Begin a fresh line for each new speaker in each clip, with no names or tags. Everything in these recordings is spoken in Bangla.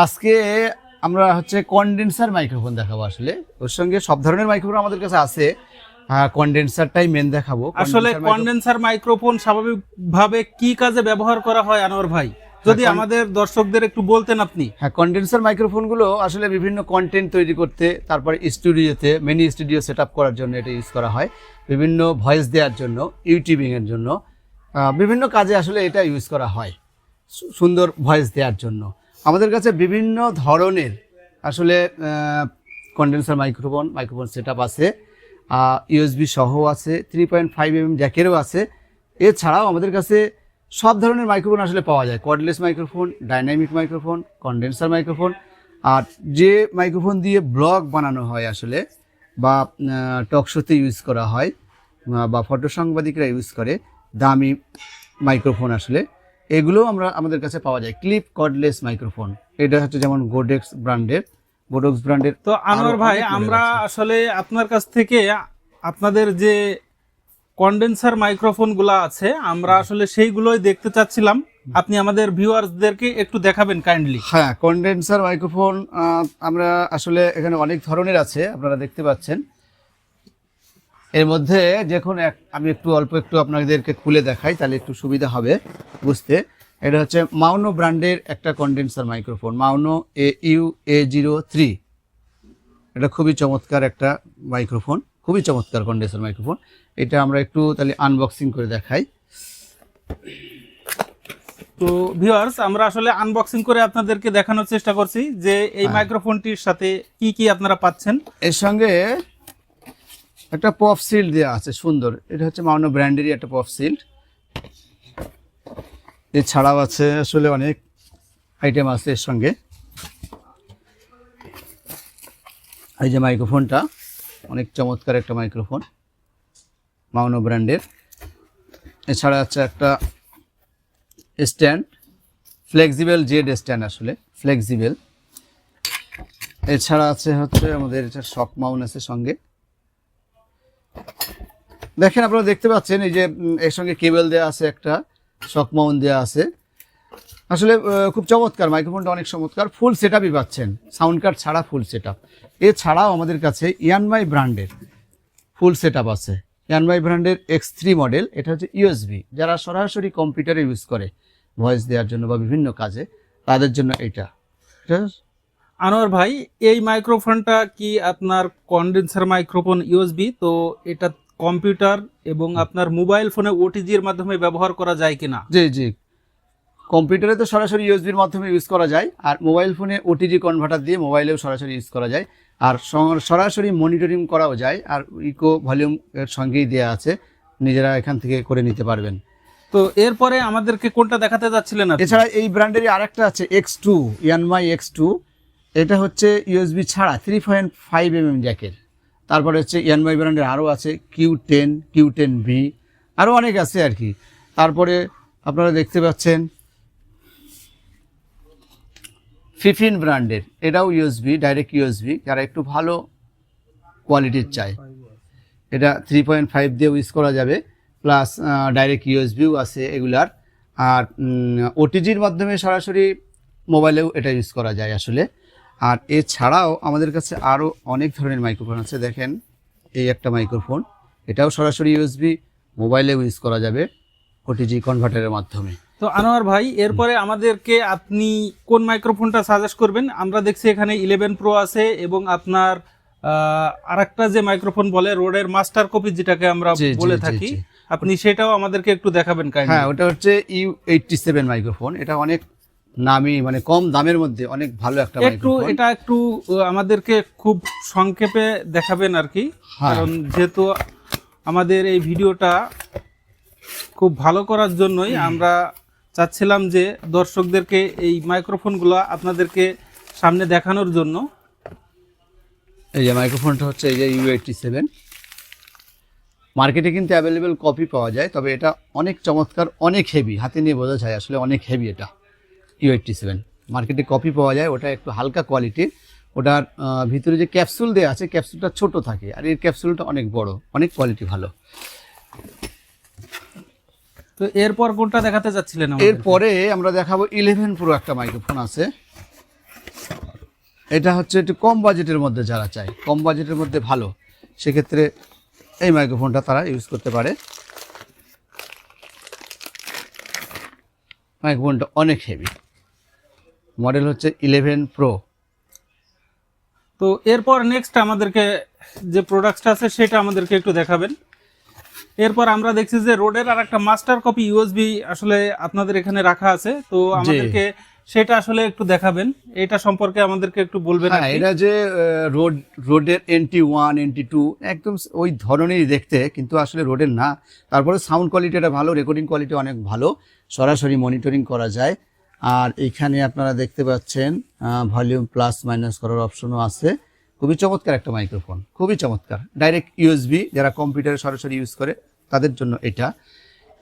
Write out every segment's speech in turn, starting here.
আজকে আমরা হচ্ছে কনডেন্সার মাইক্রোফোন দেখাবো। আসলে ওর সঙ্গে সব ধরনের মাইক্রোফোন আমাদের কাছে আছে, কনডেন্সারটাই মেন দেখাবো।
আসলে কনডেন্সার মাইক্রোফোন স্বাভাবিকভাবে কি কাজে ব্যবহার করা হয় আনোয়ার ভাই, যদি আমাদের দর্শকদের একটু বলতেন আপনি।
হ্যাঁ, কনডেন্সার মাইক্রোফোনগুলো আসলে বিভিন্ন কন্টেন্ট তৈরি করতে, তারপরে স্টুডিওতে মিনি স্টুডিও সেট আপ করার জন্য এটা ইউজ করা হয়, বিভিন্ন ভয়েস দেওয়ার জন্য, ইউটিউবিংয়ের জন্য, বিভিন্ন কাজে আসলে এটা ইউজ করা হয়, সুন্দর ভয়েস দেওয়ার জন্য। আমাদের কাছে বিভিন্ন ধরনের আসলে কনডেন্সার মাইক্রোফোন সেট আপ আছে, ইউএসবি সহ আছে, 3.5mm জ্যাকেরও আছে। এছাড়াও আমাদের কাছে সব ধরনের মাইক্রোফোন আসলে পাওয়া যায়, cordless microphone, dynamic microphone, condenser microphone. আর যে মাইক্রোফোন দিয়ে ব্লগ বানানো হয় আসলে, বা টক শোতে ইউজ করা হয়, বা ফটো সাংবাদিকরা ইউজ করে, দামি মাইক্রোফোন আসলে এগুলো আমাদের কাছে পাওয়া যায়। ক্লিপ কর্ডলেস মাইক্রোফোন, এটা হচ্ছে যেমন গোডেক্স ব্র্যান্ডের।
তো আনোয়ার ভাই, আমরা আসলে আপনার কাছ থেকে আপনাদের যে কনডেন্সার মাইক্রোফোনগুলো আছে আমরা আসলে সেইগুলোই দেখতে চাচ্ছিলাম, আপনি আমাদের ভিউয়ার্সদেরকে একটু দেখাবেন কাইন্ডলি।
হ্যাঁ, কনডেন্সার মাইক্রোফোন আমরা আসলে এখানে অনেক ধরনের আছে, আপনারা দেখতে পাচ্ছেন। এর মধ্যে যখন আমি অল্প একটু আপনাদেরকে খুলে দেখাই তাহলে একটু সুবিধা হবে বুঝতে। এটা হচ্ছে মাউনো ব্র্যান্ডের একটা কনডেন্সার মাইক্রোফোন, মাউনো AU-A03। এটা খুবই চমৎকার একটা মাইক্রোফোন, খুবই চমৎকার কনডেন্সার মাইক্রোফোন। এটা আমরা একটু তাহলে আনবক্সিং করে দেখাই।
তো ভিউয়ার্স, আমরা আসলে আনবক্সিং করে আপনাদেরকে দেখানোর চেষ্টা করছি যে এই মাইক্রোফোনটির সাথে কি কি আপনারা পাচ্ছেন।
এর সঙ্গে একটা পপ সিল্ড দেওয়া আছে সুন্দর, এটা হচ্ছে মাউনো ব্র্যান্ডেরই একটা পপ সিল্ড। এছাড়াও আছে আসলে অনেক আইটেম আছে এর সঙ্গে। এই যে মাইক্রোফোনটা অনেক চমৎকার একটা মাইক্রোফোন, মাউনো ব্র্যান্ডের। এছাড়া আছে একটা স্ট্যান্ড, ফ্লেক্সিবল জেড স্ট্যান্ড, আসলে ফ্লেক্সিবল। এছাড়া আছে হচ্ছে আমাদের এটা শক মাউন্ট আছে সঙ্গে। দেখেন, আপনারা দেখতে পাচ্ছেন এই যে এর সঙ্গে কেবল দেওয়া আছে, একটা শক মাউন্ট দেওয়া আছে। আসলে খুব চমৎকার মাইক্রোফোনটা, অনেক চমৎকার। ফুল সেট আপই পাচ্ছেন, সাউন্ড কার্ড ছাড়া ফুল সেট আপ। এছাড়াও আমাদের কাছে ইয়ানমাই ব্র্যান্ডের ফুল সেট আপ আছে, ইয়ানমাই ব্র্যান্ডের X3 মডেল। এটা হচ্ছে USB, যারা সরাসরি কম্পিউটারে ইউজ করে ভয়েস দেওয়ার জন্য বা বিভিন্ন কাজে, তাদের জন্য এটা।
আনোয়ার ভাই, এই মাইক্রোফোনটা কি আপনার কনডেন্সার মাইক্রোফোন USB, তো এটা কম্পিউটার এবং আপনার মোবাইল ফোনে OTG এর মাধ্যমে ব্যবহার করা যায় কিনা?
জি জি, কম্পিউটারে তো সরাসরি ইউএসবির মাধ্যমে ইউজ করা যায়, আর মোবাইল ফোনে OTG কনভার্টার দিয়ে মোবাইলেও সরাসরি ইউজ করা যায়, আর সরাসরি মনিটরিং করাও যায়। আর ইকো ভলিউম এর সঙ্গেই দেওয়া আছে, নিজেরা এখান থেকে করে নিতে পারবেন।
তো এরপরে আমাদেরকে কোনটা দেখাতে যাচ্ছিলেন আপনি?
এছাড়া এই ব্র্যান্ডেরই আরেকটা আছে X2, ইয়ানমাই X2। এটা হচ্ছে USB ছাড়া 3.5mm জ্যাকের। তারপরে হচ্ছে ইয়ানমাই ব্র্যান্ডের আরও আছে Q10, Q10V, আরও অনেক আছে আর কি। তারপরে আপনারা দেখতে পাচ্ছেন ফিফিন ব্র্যান্ডের, এটাও USB, ডাইরেক্ট USB, যারা একটু ভালো কোয়ালিটির চায়। এটা 3.5 দিয়ে ইউজ করা যাবে, প্লাস ডাইরেক্ট USBও আছে এগুলার। আর OTGর মাধ্যমে সরাসরি মোবাইলেও এটা ইউজ করা যায় আসলে। আর এছাড়াও আমাদের কাছে আরও অনেক ধরনের মাইক্রোফোন আছে। দেখেন, এই একটা মাইক্রোফোন, এটাও সরাসরি USB, মোবাইলেও ইউজ করা যাবে OTG কনভার্টারের মাধ্যমে।
তো আনোয়ার ভাই, এরপরে আমাদেরকে আপনি কোন মাইক্রোফোনটা সাজেস্ট করবেন? আমরা দেখছি এখানে 11 Pro আছে, এবং আপনার আরেকটা যে মাইক্রোফোন বলে রোডের মাস্টার কপি, যেটাকে আমরা বলে থাকি, আপনি সেটাও আমাদেরকে একটু দেখাবেন কাইন্ডলি।
হ্যাঁ, ওটা হচ্ছে U87 মাইক্রোফোন। এটা অনেক নামি, মানে কম দামের মধ্যে অনেক ভালো একটা মাইক্রোফোন।
এটা একটু আমাদেরকে খুব সংক্ষেপে দেখাবেন আর কি, কারণ যেহেতু আমাদের এই ভিডিওটা খুব ভালো করার জন্যই আমরা চাচ্ছিলাম যে দর্শকদেরকে এই মাইক্রোফোনগুলো আপনাদেরকে সামনে দেখানোর জন্য।
এই যে মাইক্রোফোনটা হচ্ছে এই যে U87, মার্কেটে কিন্তু অ্যাভেলেবেল কপি পাওয়া যায়, তবে এটা অনেক চমৎকার, অনেক হেভি, হাতে নিয়ে বোঝা যায় আসলে অনেক হেভি। এটা U87 মার্কেটে কপি পাওয়া যায়, ওটা একটু হালকা কোয়ালিটির। ওটার ভিতরে যে ক্যাপসুল দেওয়া আছে, ক্যাপসুলটা ছোট থাকে, আর এর ক্যাপসুলটা অনেক বড়, অনেক কোয়ালিটি ভালো।
তো এরপর কোনটা দেখাতে যাচ্ছিলেন?
এরপরে আমরা দেখাবো 11 Pro একটা মাইক্রোফোন আছে। এটা হচ্ছে একটু কম বাজেটের মধ্যে যারা চায়, কম বাজেটের মধ্যে ভালো, সেক্ষেত্রে এই মাইক্রোফোনটা তারা ইউজ করতে পারে। মাইক্রোফোনটা অনেক হেভি, মডেল হচ্ছে 11 Pro।
তো এরপর নেক্সট আমাদেরকে যে প্রোডাক্টটা আছে সেটা আমাদেরকে একটু দেখাবেন। এরপর আমরা দেখছি যে রোডের আর একটা মাস্টার কপি ইউএসবি আসলে আপনাদের এখানে রাখা আছে, তো আমাদেরকে সেটা আসলে একটু দেখাবেন, এটা সম্পর্কে আমাদেরকে একটু বলবেন।
হ্যাঁ, এটা যে রোডের NT1 NT2 একদম ওই ধরনেরই দেখতে, কিন্তু আসলে রোডের না। তারপরে সাউন্ড কোয়ালিটিটা ভালো, রেকর্ডিং কোয়ালিটি অনেক ভালো, সরাসরি মনিটরিং করা যায়। আর এইখানে আপনারা দেখতে পাচ্ছেন ভলিউম প্লাস মাইনাস করার অপশনও আছে। খুবই চমৎকার একটা মাইক্রোফোন, খুবই চমৎকার। ডাইরেক্ট ইউএসবি, যারা কম্পিউটারে সরাসরি ইউজ করে তাদের জন্য এটা।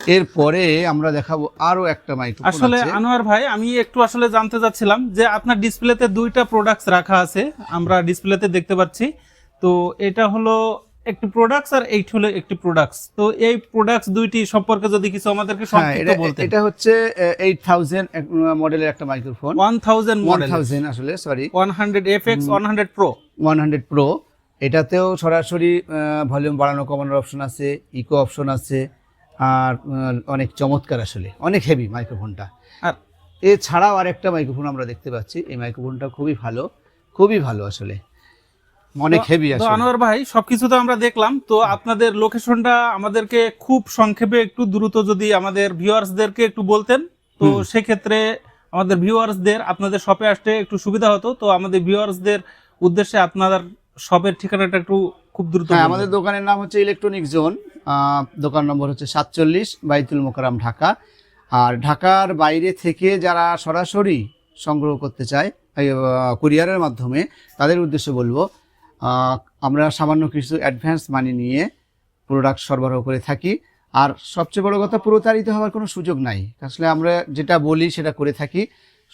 এরপরে আমরা দেখাবো আরো একটা মাইক্রোফোন।
আসলে আনোয়ার ভাই, আমি একটু আসলে জানতে চাচ্ছিলাম যে আপনার ডিসপ্লেতে দুইটা প্রোডাক্টস রাখা আছে, আমরা ডিসপ্লেতে দেখতে পাচ্ছি। তো এটা হলো একটি প্রোডাক্টস আর এইটা হলো একটি প্রোডাক্টস। তো এই প্রোডাক্টস দুইটি সম্পর্কে যদি কিছু আমাদেরকে সংক্ষিপ্ত বলতেন।
এটা হচ্ছে 8000 মডেলের একটা মাইক্রোফোন।
1000 মডেল,
1000 আসলে সরি,
100 FX 100 Pro।
100 Pro এটাতেও সরাসরি ভলিউম বাড়ানো কমানোর অপশন আছে, ইকো অপশন আছে। আর অনেক চমৎকার, আসলে অনেক হেভি মাইক্রোফোনটা।
আর
এছাড়াও আরেকটা মাইক্রোফোন আমরা দেখতে পাচ্ছি, এই মাইক্রোফোনটা খুবই ভালো, খুবই ভালো, আসলে অনেক হেভি।
তো
আসলে
আনোয়ার ভাই, সবকিছু তো আমরা দেখলাম, তো আপনাদের লোকেশনটা আমাদেরকে খুব সংক্ষেপে একটু দ্রুত যদি আমাদের ভিউয়ার্সদেরকে একটু বলতেন, তো সেক্ষেত্রে আমাদের ভিউয়ার্সদের আপনাদের শপে আসতে একটু সুবিধা হতো। তো আমাদের ভিউয়ার্সদের উদ্দেশ্যে আপনার শপের ঠিকানাটা একটু খুব দ্রুত।
হ্যাঁ, আমাদের দোকানের নাম হচ্ছে ইলেকট্রনিক জোন, দোকান নম্বর হচ্ছে 47 বাইতুল মোকাররম, ঢাকা। আর ঢাকার বাইরে থেকে যারা সরাসরি সংগ্রহ করতে চায় কুরিয়ারের মাধ্যমে, তাদের উদ্দেশ্যে বলবো আমরা সামান্য কিছু অ্যাডভান্স মানি নিয়ে প্রোডাক্ট সরবরাহ করে থাকি। আর সবচেয়ে বড় কথা, প্রতারিত হওয়ার কোনো সুযোগ নাই। আসলে আমরা যেটা বলি সেটা করে থাকি,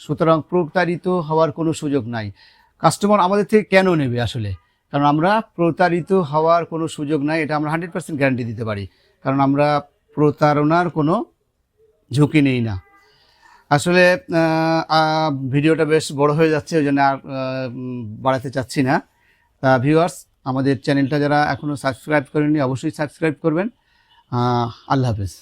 সুতরাং প্রতারিত হওয়ার কোনো সুযোগ নাই। কাস্টমার আমাদের থেকে কেন নেবে আসলে? কারণ আমরা প্রতারিত হওয়ার কোনো সুযোগ নাই, এটা আমরা 100% গ্যারান্টি দিতে পারি। কারণ আমরা প্রতারণার কোনো ঝুঁকি নেই না। আসলে ভিডিওটা বেশ বড় হয়ে যাচ্ছে, ওই জন্য আর বাড়াতে চাচ্ছি না। তা ভিউয়ার্স, আমাদের চ্যানেলটা যারা এখনও সাবস্ক্রাইব করেননি অবশ্যই সাবস্ক্রাইব করবেন। আল্লাহ হাফেজ।